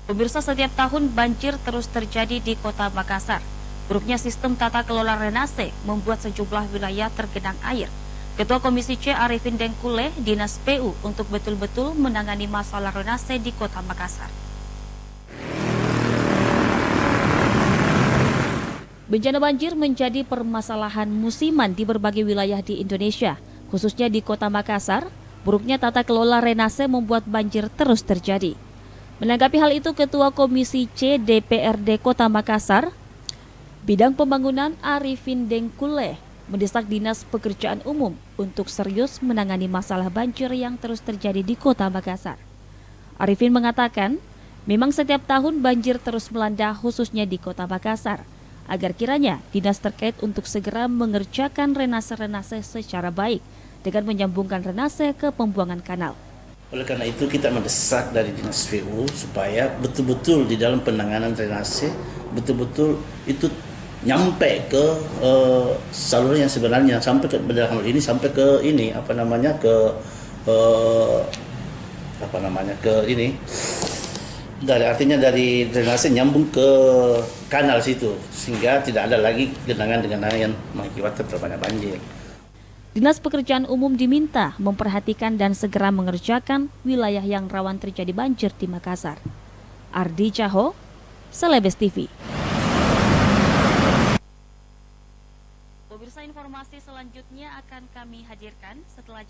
Pemirsa, setiap tahun banjir terus terjadi di Kota Makassar. Buruknya sistem tata kelola renase membuat sejumlah wilayah tergenang air. Ketua Komisi C Arifin Dengkule Dinas PU untuk betul-betul menangani masalah renase di Kota Makassar. Bencana banjir menjadi permasalahan musiman di berbagai wilayah di Indonesia, khususnya di Kota Makassar. Buruknya tata kelola renase membuat banjir terus terjadi. Menanggapi hal itu, Ketua Komisi C DPRD Kota Makassar, Bidang Pembangunan Arifin Dengkule, mendesak Dinas Pekerjaan Umum untuk serius menangani masalah banjir yang terus terjadi di Kota Makassar. Arifin mengatakan, memang setiap tahun banjir terus melanda khususnya di Kota Makassar, agar kiranya dinas terkait untuk segera mengerjakan renase-renase secara baik dengan menyambungkan renase ke pembuangan kanal. Oleh karena itu kita mendesak dari Dinas PU supaya betul-betul di dalam penanganan drainase betul-betul itu nyampe ke saluran yang sebenarnya, sampai ke dalam ini sampai ke ini ke ini artinya dari drainase nyambung ke kanal situ sehingga tidak ada lagi genangan-genangan yang mengakibatkan terbanyak banjir. Dinas Pekerjaan Umum diminta memperhatikan dan segera mengerjakan wilayah yang rawan terjadi banjir di Makassar. Ardi Caho, Celebes TV. Pemirsa, informasi selanjutnya akan kami hadirkan setelah